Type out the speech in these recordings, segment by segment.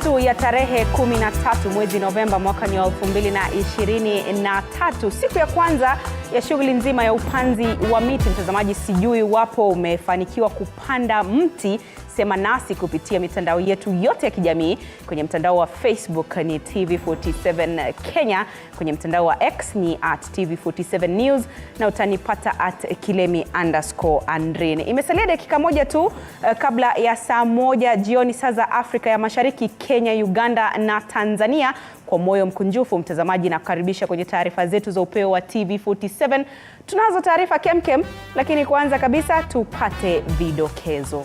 Jumatatu ya tarehe 13 mwezi Novemba mwaka 2023, siku ya kwanza ya shughuli nzima ya upanzi wa miti. Mtazamaji, sijui wapo umefanikiwa kupanda mti, sema nasi kupitia mitandao yetu yote ya kijamii. Kwenye mtandao wa Facebook ni TV47 Kenya, kwenye mtandao wa X ni @TV47 News, na utanipata @kilemi_Andrin. Imesalia dakika moja tu kabla ya saa 1 jioni saa za Afrika ya Mashariki, Kenya, Uganda na Tanzania. Kwa moyo mkunjufu mtazamaji, na kukaribisha kwenye taarifa zetu za upeo wa TV47. Tunazo taarifa kemkem, lakini kwanza kabisa tupate vidokezo.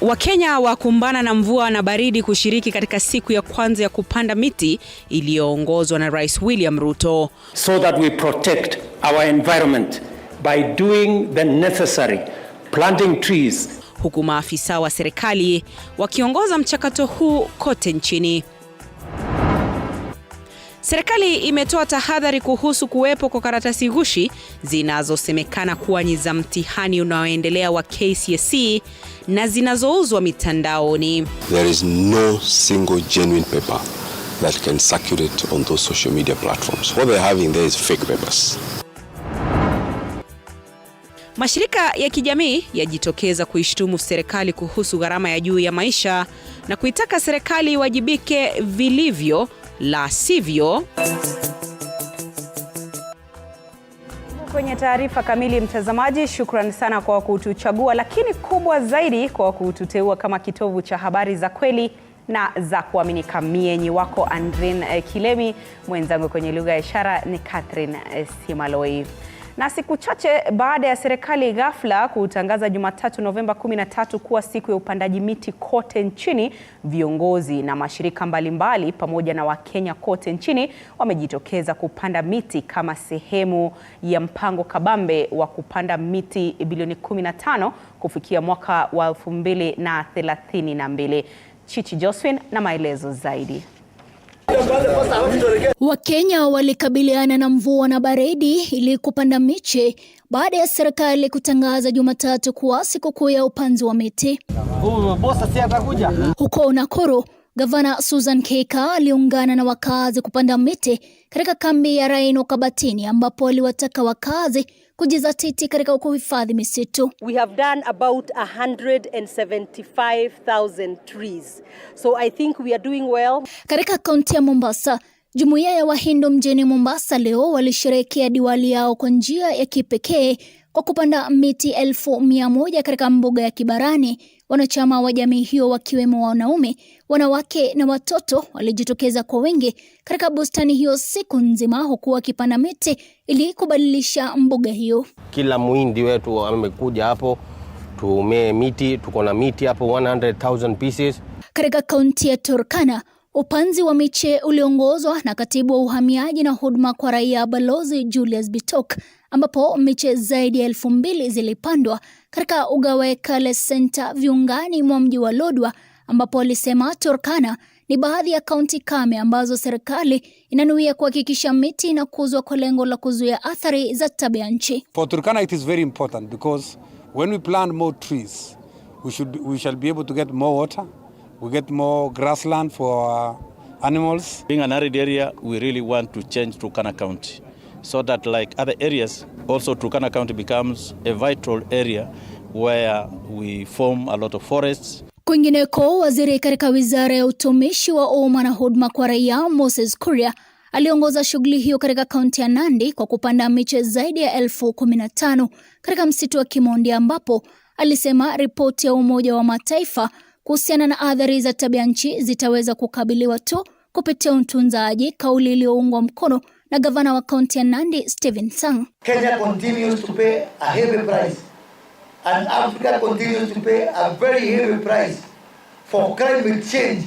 Wakenya wakumbana na mvua na baridi kushiriki katika siku ya kwanza ya kupanda miti iliyoongozwa na Rais William Ruto. So that we protect our environment by doing the necessary, planting trees. Huku maafisa wa serikali wakiongoza mchakato huu kote nchini. Serikali imetoa tahadhari kuhusu kuwepo kwa karatasi ghushi zinazosemekana kuwa ni za mtihani unaoendelea wa KCSE na zinazouzwa mitandaoni. There is no single genuine paper that can circulate on those social media platforms. What they're having there is fake papers. Mashirika ya kijamii yajitokeza kuishtumu serikali kuhusu gharama ya juu ya maisha na kuitaka serikali iwajibike vilivyo, la sivyo. Kwenye taarifa kamili mtazamaji, shukrani sana kwa kutuchagua, lakini kubwa zaidi kwa kututeua kama kitovu cha habari za kweli na za kuaminika. Mienyi wako Andrin Kilemi, mwenzangu kwenye lugha ya ishara ni Catherine Simaloi. Na siku chache baada ya serikali ghafla kutangaza Jumatatu Novemba 13 kuwa siku ya upandaji miti kote nchini, viongozi na mashirika mbalimbali pamoja na Wakenya kote nchini wamejitokeza kupanda miti kama sehemu ya mpango kabambe wa kupanda miti bilioni 15 kufikia mwaka wa 2032. Chichi Josephine na maelezo zaidi. Wakenya walikabiliana na mvua na baridi ili kupanda miche baada ya serikali kutangaza Jumatatu kuwa sikukuu ya upanzi wa miti. Huko Nakuru, Gavana Susan Keka aliungana na wakazi kupanda miti katika kambi ya Rhino Kabatini, ambapo aliwataka wakazi kujizatiti katika kuhifadhi misitu. We have done about 175,000 trees. So I think we are doing well. Katika kaunti ya Mombasa, jumuiya ya Wahindu mjini Mombasa leo walisherehekea Diwali yao kwa njia ya kipekee kwa kupanda miti 1,100 katika mbuga ya Kibarani. Wanachama wa jamii hiyo wakiwemo wanaume, wanawake na watoto walijitokeza kwa wingi katika bustani hiyo siku nzima, huku wakipanda miti ili kubadilisha mbuga hiyo. Kila muhindi wetu amekuja hapo tumee miti, tuko na miti hapo 100,000 pieces. Katika kaunti ya Turkana, upanzi wa miche uliongozwa na katibu wa uhamiaji na huduma kwa raia Balozi Julius Bitok, ambapo miche zaidi ya 2,000 zilipandwa katika Ugawe Kale Center viungani mwa mji wa Lodwar, ambapo alisema Turkana ni baadhi ya kaunti kame ambazo serikali inanuia kuhakikisha miti inakuzwa kwa lengo la kuzuia athari za tabia nchi. For Turkana it is very important because when we plant more trees we shall be able to get more water, we get more grassland for animals. Being an arid area, we really want to change Turkana County so that like other areas, also Turkana County becomes a vital area where we form a lot of forests. Kwingineko, waziri katika wizara ya utumishi wa umma na huduma kwa raia Moses Kuria aliongoza shughuli hiyo katika kaunti ya Nandi kwa kupanda miche zaidi ya 15,000 katika msitu wa Kimondi, ambapo alisema ripoti ya Umoja wa Mataifa kuhusiana na athari za tabia nchi zitaweza kukabiliwa tu kupitia utunzaji, kauli iliyoungwa mkono na gavana wa kaunti ya Nandi Stephen Sang. Kenya continues to pay a heavy price and Africa continues to pay a very heavy price for climate change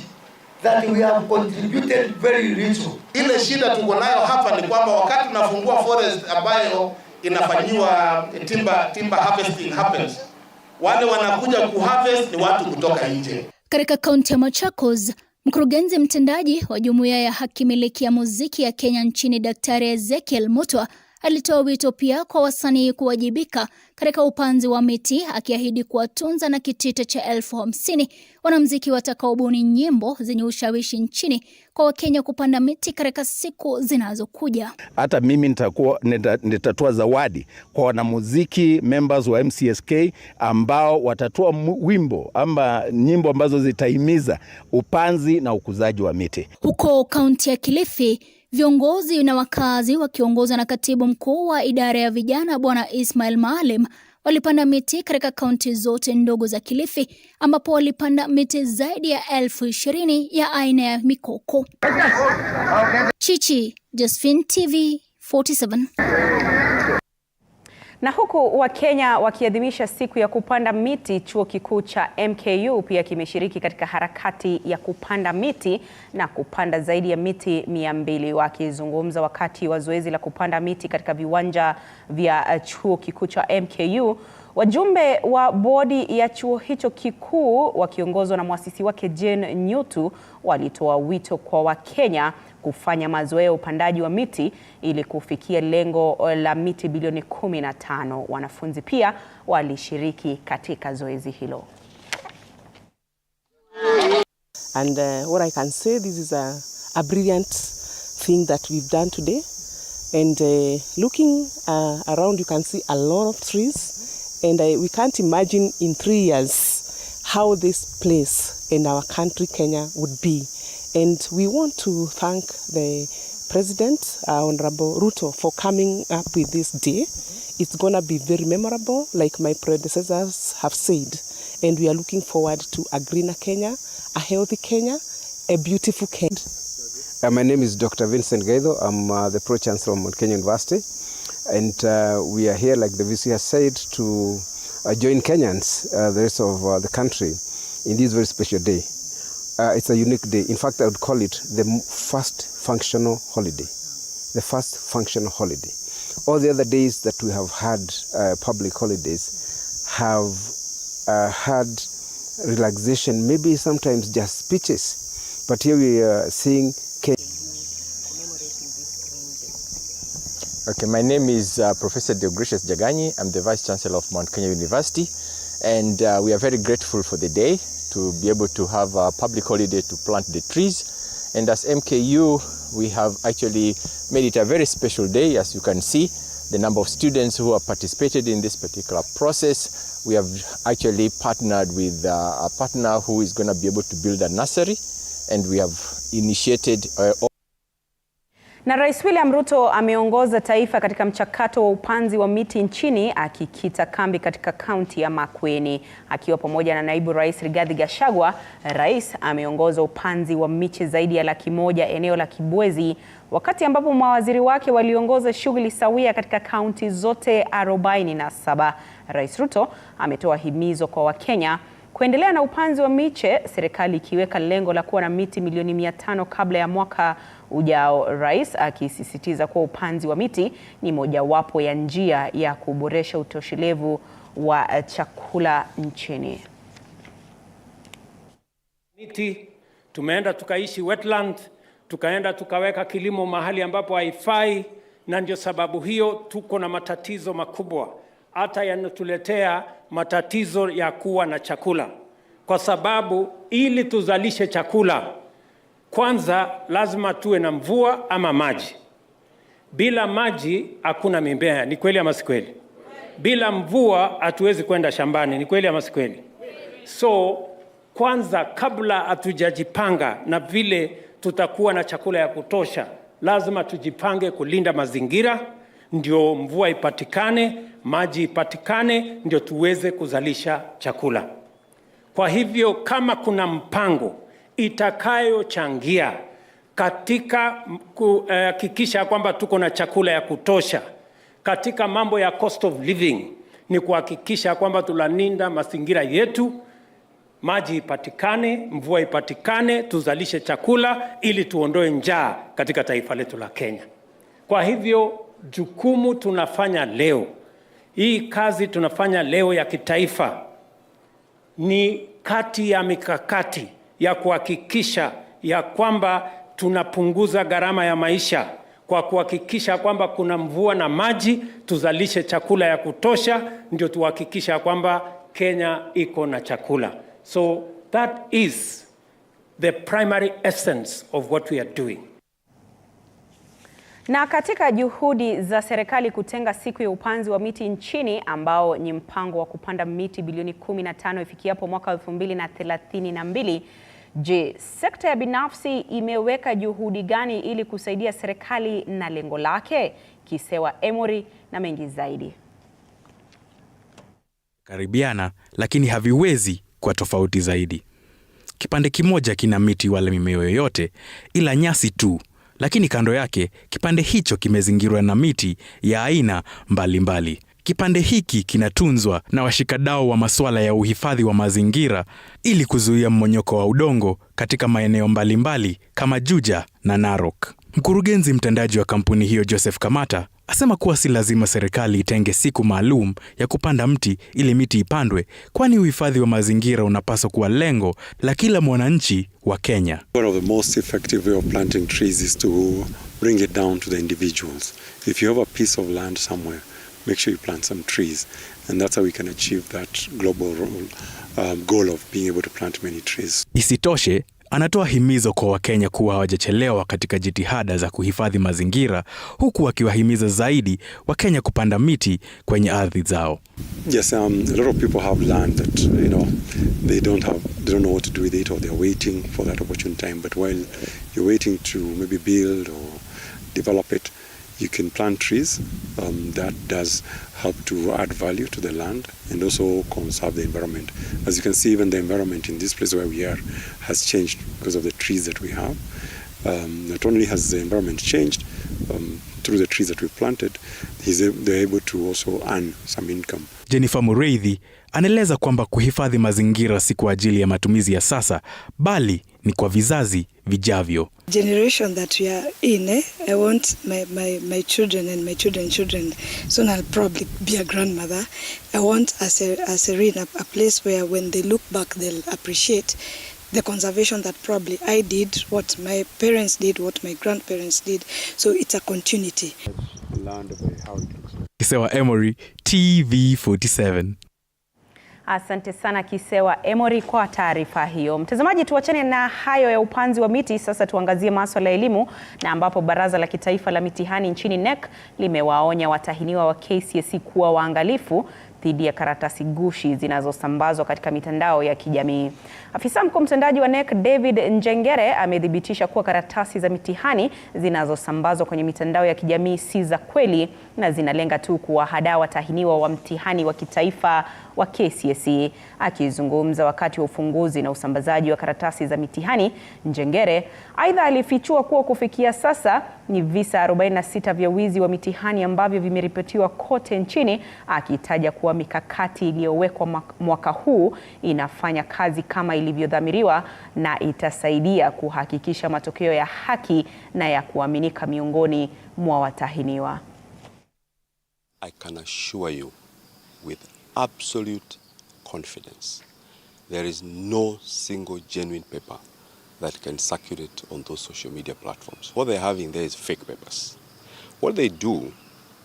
that we have contributed very little. Ile shida tuko nayo hapa ni kwamba wakati tunafungua forest ambayo inafanyiwa timber harvesting happens, wale wanakuja kuharvest ni watu kutoka nje. Katika kaunti ya Machakos, mkurugenzi mtendaji wa Jumuiya ya Haki Miliki ya Muziki ya Kenya nchini Daktari Ezekiel Mutwa alitoa wito pia kwa wasanii kuwajibika katika upanzi wa miti, akiahidi kuwatunza na kitita cha 50,000 wanamuziki watakaobuni nyimbo zenye ushawishi nchini kwa Wakenya kupanda miti katika siku zinazokuja. Hata mimi nitatoa zawadi kwa wanamuziki members wa MCSK ambao watatoa wimbo ama nyimbo ambazo zitahimiza upanzi na ukuzaji wa miti. Huko kaunti ya Kilifi, viongozi na wakazi wakiongozwa na katibu mkuu wa idara ya vijana Bwana Ismail Maalim walipanda miti katika kaunti zote ndogo za Kilifi, ambapo walipanda miti zaidi ya 20,000 ya aina ya mikoko. Chichi, Josephine, TV47. Na huku Wakenya wakiadhimisha siku ya kupanda miti, chuo kikuu cha MKU pia kimeshiriki katika harakati ya kupanda miti na kupanda zaidi ya miti 200. Wakizungumza wakati wa zoezi la kupanda miti katika viwanja vya chuo kikuu cha MKU, wajumbe wa bodi ya chuo hicho kikuu wakiongozwa na mwasisi wake Jane Nyutu walitoa wito kwa Wakenya kufanya mazoezi ya upandaji wa miti ili kufikia lengo la miti bilioni 15. Wanafunzi pia walishiriki katika zoezi hilo. And what I can say, this is a brilliant thing that we've done today. And looking around, you can see a lot of trees. And we can't imagine in 3 years how this place in our country, Kenya, would be. And we want to thank the President, Honorable Ruto, for coming up with this day. It's going to be very memorable, like my predecessors have said. And we are looking forward to a greener Kenya, a healthy Kenya, a beautiful Kenya. My name is Dr. Vincent Gaido. I'm the Pro-Chancellor of Mount Kenya University. And we are here, like the VC has said, to join Kenyans, the rest of the country, in this very special day. It's a unique day. In fact, I would call it the first functional holiday. The first functional holiday. All the other days that we have had public holidays have had relaxation, maybe sometimes just speeches. But here we are seeing Okay, my name is Professor Deogratius Jaganyi. I'm the Vice Chancellor of Mount Kenya University, and we are very grateful for the day to be able to have a public holiday to plant the trees. And as MKU, we have actually made it a very special day. As you can see, the number of students who have participated in this particular process, we have actually partnered with a partner who is going to be able to build a nursery, and we have initiated Na Rais William Ruto ameongoza taifa katika mchakato wa upanzi wa miti nchini, akikita kambi katika kaunti ya Makueni. Akiwa pamoja na naibu rais Rigathi Gachagua, rais ameongoza upanzi wa miche zaidi ya 100,000 eneo la Kibwezi, wakati ambapo mawaziri wake waliongoza shughuli sawia katika kaunti zote 47. Rais Ruto ametoa himizo kwa Wakenya kuendelea na upanzi wa miche, serikali ikiweka lengo la kuwa na miti milioni 500 kabla ya mwaka ujao. Rais akisisitiza kuwa upanzi wa miti ni mojawapo ya njia ya kuboresha utoshelevu wa chakula nchini. Miti, tumeenda tukaishi wetland, tukaenda tukaweka kilimo mahali ambapo haifai, na ndio sababu hiyo tuko na matatizo makubwa. Hata yanatuletea matatizo ya kuwa na chakula. Kwa sababu ili tuzalishe chakula, kwanza lazima tuwe na mvua ama maji. Bila maji hakuna mimea, ni kweli ama si kweli? Bila mvua hatuwezi kwenda shambani, ni kweli ama si kweli? So kwanza, kabla hatujajipanga na vile tutakuwa na chakula ya kutosha, lazima tujipange kulinda mazingira, ndio mvua ipatikane, maji ipatikane, ndio tuweze kuzalisha chakula. Kwa hivyo kama kuna mpango itakayochangia katika kuhakikisha kwamba tuko na chakula ya kutosha, katika mambo ya cost of living, ni kuhakikisha kwamba tunalinda mazingira yetu, maji ipatikane, mvua ipatikane, tuzalishe chakula ili tuondoe njaa katika taifa letu la Kenya. Kwa hivyo jukumu tunafanya leo, hii kazi tunafanya leo ya kitaifa ni kati ya mikakati ya kuhakikisha ya kwamba tunapunguza gharama ya maisha kwa kuhakikisha kwamba kuna mvua na maji, tuzalishe chakula ya kutosha, ndio tuhakikisha kwamba Kenya iko na chakula. So that is the primary essence of what we are doing. Na katika juhudi za serikali kutenga siku ya upanzi wa miti nchini ambao ni mpango wa kupanda miti bilioni 15 ifikiapo mwaka 2032, je, sekta ya binafsi imeweka juhudi gani ili kusaidia serikali na lengo lake? Kisewa Emory na mengi zaidi. Karibiana lakini haviwezi kwa tofauti zaidi. Kipande kimoja kina miti wala mimea yoyote ila nyasi tu, lakini kando yake kipande hicho kimezingirwa na miti ya aina mbalimbali. Kipande hiki kinatunzwa na washikadau wa masuala ya uhifadhi wa mazingira ili kuzuia mmonyoko wa udongo katika maeneo mbalimbali kama Juja na Narok. Mkurugenzi mtendaji wa kampuni hiyo Joseph Kamata asema kuwa si lazima serikali itenge siku maalum ya kupanda mti ili miti ipandwe, kwani uhifadhi wa mazingira unapaswa kuwa lengo la kila mwananchi wa Kenya. One of the most effective way of planting trees is to bring it down to the individuals. If you have a piece of land somewhere, make sure you plant some trees, and that's how we can achieve that global goal of being able to plant many trees. Isitoshe, anatoa himizo kwa Wakenya kuwa hawajachelewa katika jitihada za kuhifadhi mazingira, huku akiwahimiza zaidi Wakenya kupanda miti kwenye ardhi zao. Yes, a lot of people have land that they don't know what to do with it, or they're waiting for that opportune time. But while you're waiting to maybe build or develop it, you can plant trees. That does help to add value to the land and also conserve the environment. As you can see, even the environment in this place where we are has changed because of the trees that we have. Not only has the environment changed through the trees that we planted, they're able to also earn some income. Jennifer Mureithi anaeleza kwamba kuhifadhi mazingira si kwa ajili ya matumizi ya sasa, bali ni kwa vizazi vijavyo. Generation that we are in, I want my children and my children's children, soon I'll probably be a grandmother. I want as a place where when they look back they'll appreciate the conservation that probably I did, what my parents did, what my grandparents did. So it's a continuity. Kisewa Emory, TV47. Asante sana Kisewa Emory kwa taarifa hiyo. Mtazamaji, tuachane na hayo ya upanzi wa miti, sasa tuangazie masuala ya elimu, na ambapo Baraza la Kitaifa la Mitihani nchini NEC limewaonya watahiniwa wa KCSE kuwa waangalifu dhidi ya karatasi gushi zinazosambazwa katika mitandao ya kijamii. Afisa mkuu mtendaji wa NEC David Njengere amethibitisha kuwa karatasi za mitihani zinazosambazwa kwenye mitandao ya kijamii si za kweli na zinalenga tu kuwahadaa watahiniwa wa mtihani wa kitaifa wa KCSE. Akizungumza wakati wa ufunguzi na usambazaji wa karatasi za mitihani, Njengere aidha alifichua kuwa kufikia sasa ni visa 46 vya wizi wa mitihani ambavyo vimeripotiwa kote nchini, akitaja kuwa mikakati iliyowekwa mwaka huu inafanya kazi kama ilivyodhamiriwa na itasaidia kuhakikisha matokeo ya haki na ya kuaminika miongoni mwa watahiniwa. I can assure you with absolute confidence there is no single genuine paper that can circulate on those social media platforms. What they're having there is fake papers. What they do,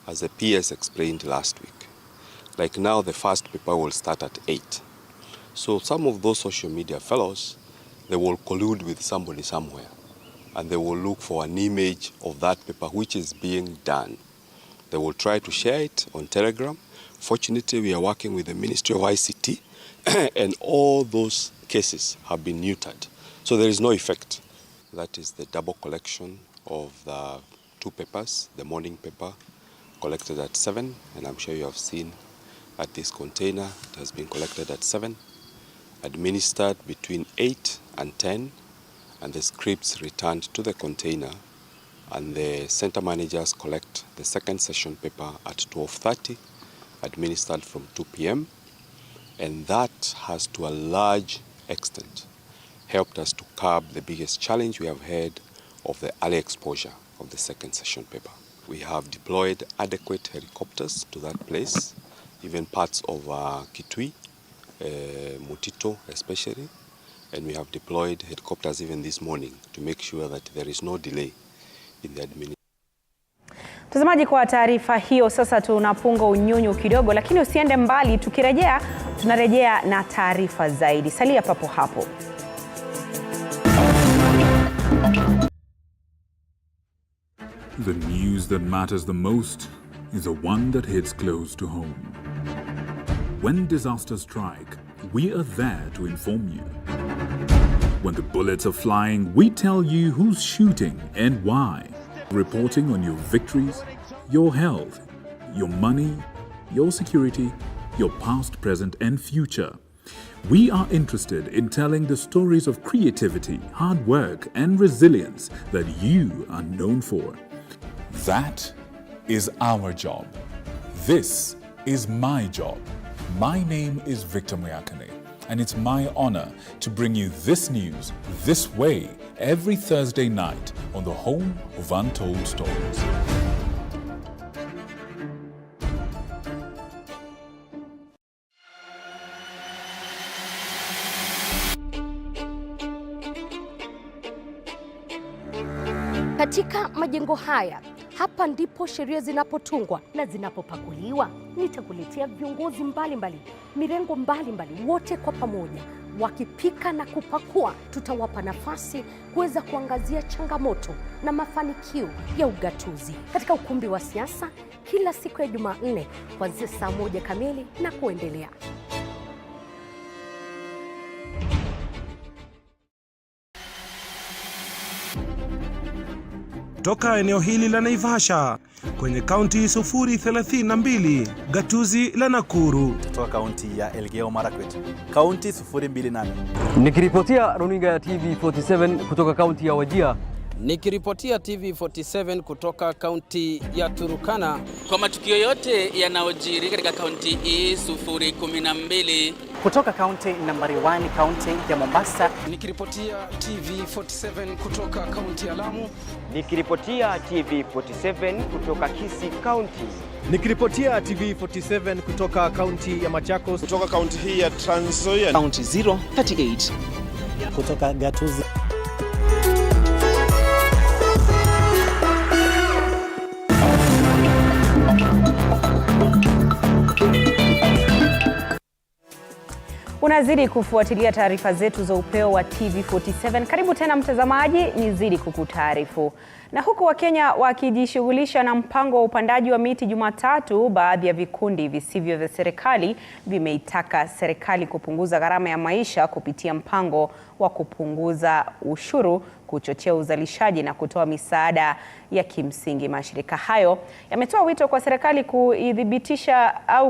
as the PS explained last week, like now the first paper will start at 8. So some of those social media fellows, they will collude with somebody somewhere and they will look for an image of that paper which is being done. They will try to share it on Telegram. Fortunately, we are working with the Ministry of ICT and all those cases have been neutered. So there is no effect. That is the double collection of the two papers, the morning paper collected at 7, and I'm sure you have seen at this container, it has been collected at 7, administered between 8 and 10, and the scripts returned to the container, and the center managers collect the second session paper at 12:30, administered from 2 p.m. And that has to a large extent helped us to curb the biggest challenge we have had of the early exposure of the second session paper. We have deployed adequate helicopters to that place, even parts of Kitui, Mutito especially, and we have deployed helicopters even this morning to make sure that there is no delay in the administration. Mtazamaji, kwa taarifa hiyo sasa tunapunga unyunyu kidogo, lakini usiende mbali. Tukirejea tunarejea na taarifa zaidi. Salia papo hapo. The news that matters the most is the one that hits close to home. When disasters strike, we are there to inform you. When the bullets are flying, we tell you who's shooting and why. Reporting on your victories, your health, your money, your security, your past, present, and future. We are interested in telling the stories of creativity, hard work, and resilience that you are known for. That is our job. This is my job. My name is Victor Muyakane, and it's my honor to bring you this news this way every Thursday night on the Home of Untold Stories. Katika majengo haya, hapa ndipo sheria zinapotungwa na zinapopakuliwa. Nitakuletea viongozi mbalimbali, mirengo mbalimbali, wote kwa pamoja wakipika na kupakua. Tutawapa nafasi kuweza kuangazia changamoto na mafanikio ya ugatuzi katika ukumbi wa siasa kila siku ya Jumanne kuanzia saa 1 kamili na kuendelea. Toka eneo hili la Naivasha kwenye kaunti 032, gatuzi la Nakuru. Toka kaunti ya Elgeyo Marakwet, kaunti 028. Nikiripotia runinga ya TV47 kutoka kaunti ya Wajir. Nikiripotia TV47 kutoka kaunti ya Turukana. Kwa matukio yote yanayojiri katika kaunti hii 012. Kutoka kaunti nambari 1, kaunti ya Mombasa. Nikiripotia TV47 kutoka kaunti ya Lamu. Nikiripotia TV47 kutoka Kisii County. Nikiripotia TV47 kutoka kaunti ya Machakos. Kutoka kaunti hii ya Trans Nzoia. Kaunti 038. Kutoka gatuzi. Unazidi kufuatilia taarifa zetu za Upeo wa TV47. Karibu tena mtazamaji, nizidi kukutaarifu. Na huku Wakenya wakijishughulisha na mpango wa upandaji wa miti Jumatatu, baadhi ya vikundi visivyo vya serikali vimeitaka serikali kupunguza gharama ya maisha kupitia mpango wa kupunguza ushuru, kuchochea uzalishaji na kutoa misaada ya kimsingi. Mashirika hayo yametoa wito kwa serikali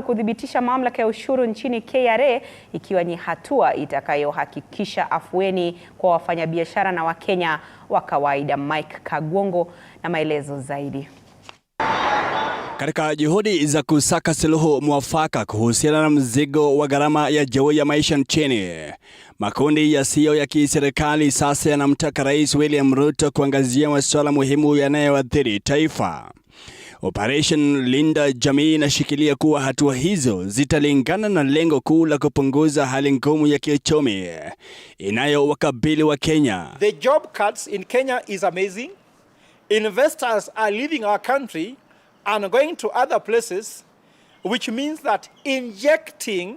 kudhibitisha mamlaka ya ushuru nchini KRA, ikiwa ni hatua itakayohakikisha afueni kwa wafanyabiashara na Wakenya wa kawaida. Mike Kagwongo na maelezo zaidi. Katika juhudi za kusaka suluhu mwafaka kuhusiana na mzigo wa gharama ya juu ya maisha nchini, makundi yasiyo ya kiserikali sasa yanamtaka Rais William Ruto kuangazia masuala muhimu yanayoathiri taifa. Operation Linda Jamii inashikilia kuwa hatua hizo zitalingana na lengo kuu la kupunguza hali ngumu ya kiuchumi inayowakabili wa Kenya. The job cuts in Kenya is amazing. Investors are leaving our country and going to other places, which means that injecting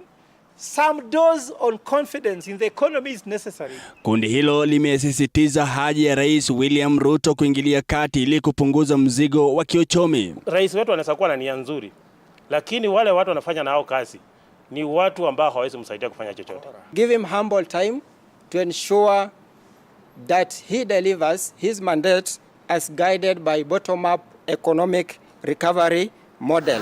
some dose on confidence in the economy is necessary. Kundi hilo limesisitiza haja ya Rais William Ruto kuingilia kati ili kupunguza mzigo wa kiuchumi. Rais wetu anaweza kuwa na nia nzuri, lakini wale watu wanafanya nao kazi ni watu ambao hawawezi msaidia kufanya chochote. Give him humble time to ensure that he delivers his mandate as guided by bottom-up economic recovery model.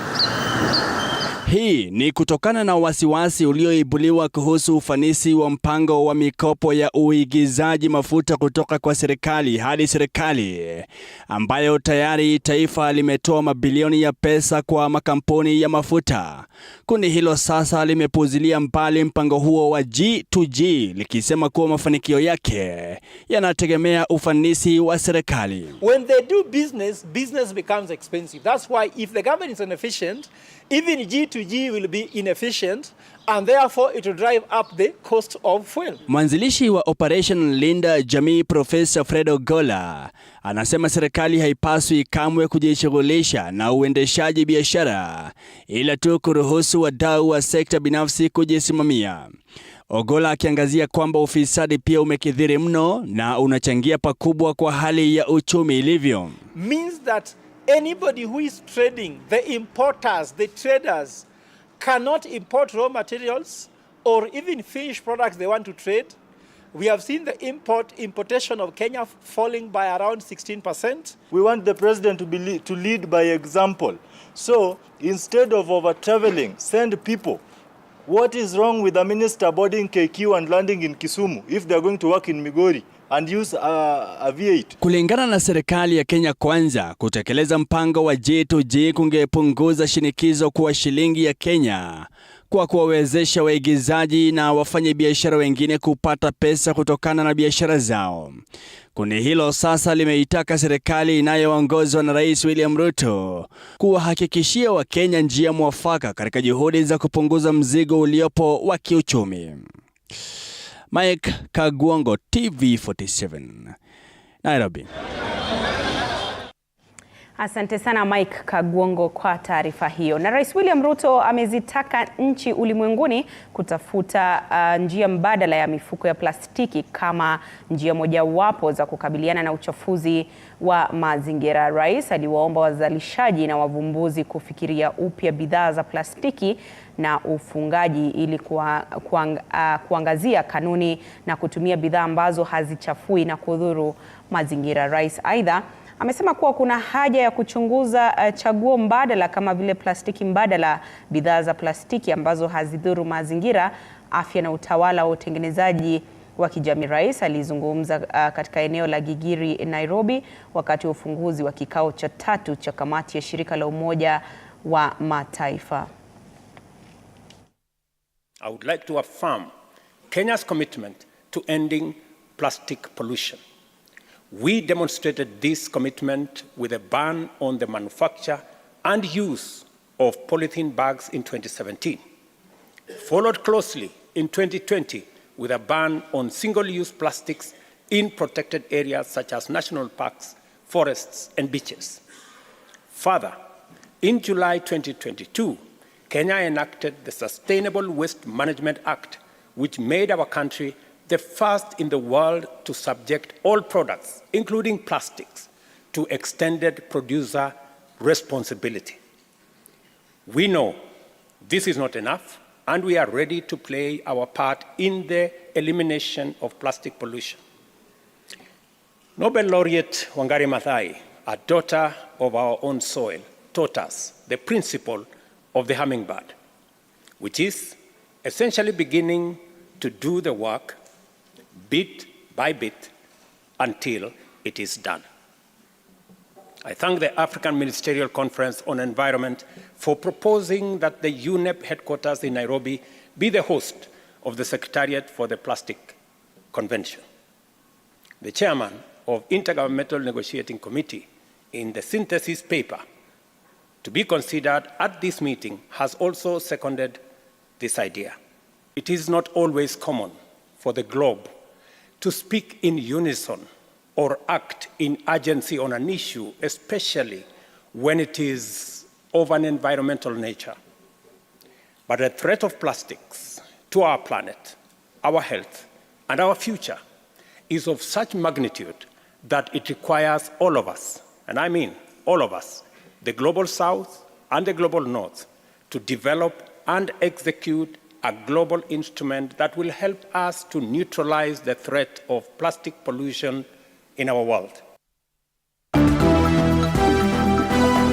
Hii ni kutokana na wasiwasi ulioibuliwa kuhusu ufanisi wa mpango wa mikopo ya uigizaji mafuta kutoka kwa serikali hadi serikali, ambayo tayari taifa limetoa mabilioni ya pesa kwa makampuni ya mafuta. Kundi hilo sasa limepuuzilia mbali mpango huo wa G2G, likisema kuwa mafanikio yake yanategemea ufanisi wa serikali. When they do business, business becomes expensive. That's why if the government is inefficient, even G2G will be inefficient, and therefore it will drive up the cost of fuel. Mwanzilishi wa Operation Linda Jamii, Profesa Fred Ogola, anasema serikali haipaswi kamwe kujishughulisha na uendeshaji biashara, ila tu kuruhusu wadau wa sekta binafsi kujisimamia. Ogola akiangazia kwamba ufisadi pia umekithiri mno na unachangia pakubwa kwa hali ya uchumi ilivyo. Means that anybody who is trading, the importers, the traders, cannot import raw materials or even finished products they want to trade. We have seen the importation of Kenya falling by around 16%. We want the president to lead by example. So instead of over-traveling, send people. What is wrong with the minister boarding KQ and landing in Kisumu if they are going to work in Migori and use a V8? Kulingana na serikali ya Kenya Kwanza, kutekeleza mpango wa G2G kungepunguza shinikizo kwa shilingi ya Kenya kwa kuwawezesha waigizaji na wafanya biashara wengine kupata pesa kutokana na biashara zao. Kundi hilo sasa limeitaka serikali inayoongozwa na Rais William Ruto kuwahakikishia Wakenya njia mwafaka katika juhudi za kupunguza mzigo uliopo wa kiuchumi. Mike Kagwongo, TV47, Nairobi. Asante sana Mike Kagwongo kwa taarifa hiyo. Na Rais William Ruto amezitaka nchi ulimwenguni kutafuta njia mbadala ya mifuko ya plastiki kama njia mojawapo za kukabiliana na uchafuzi wa mazingira. Rais aliwaomba wazalishaji na wavumbuzi kufikiria upya bidhaa za plastiki na ufungaji ili kuangazia kanuni na kutumia bidhaa ambazo hazichafui na kudhuru mazingira. Rais aidha amesema kuwa kuna haja ya kuchunguza chaguo mbadala kama vile plastiki mbadala, bidhaa za plastiki ambazo hazidhuru mazingira, afya na utawala wa utengenezaji wa kijamii. Rais alizungumza katika eneo la Gigiri, Nairobi, wakati wa ufunguzi wa kikao cha 3 cha kamati ya shirika la Umoja wa Mataifa. I would like to affirm Kenya's commitment to ending plastic pollution. We demonstrated this commitment with a ban on the manufacture and use of polythene bags in 2017, followed closely in 2020 with a ban on single-use plastics in protected areas such as national parks, forests, and beaches. Further, in July 2022, Kenya enacted the Sustainable Waste Management Act, which made our country the first in the world to subject all products, including plastics, to extended producer responsibility. We know this is not enough, and we are ready to play our part in the elimination of plastic pollution. Nobel laureate Wangari Maathai, a daughter of our own soil, taught us the principle of the hummingbird, which is essentially beginning to do the work bit by bit until it is done. I thank the African Ministerial Conference on Environment for proposing that the UNEP headquarters in Nairobi be the host of the Secretariat for the Plastic Convention. The chairman of Intergovernmental Negotiating Committee in the synthesis paper to be considered at this meeting has also seconded this idea. It is not always common for the globe to speak in unison or act in urgency on an issue, especially when it is of an environmental nature. But the threat of plastics to our planet, our health, and our future is of such magnitude that it requires all of us, and I mean all of us, the global South and the global North, to develop and execute a global instrument that will help us to neutralize the threat of plastic pollution in our world.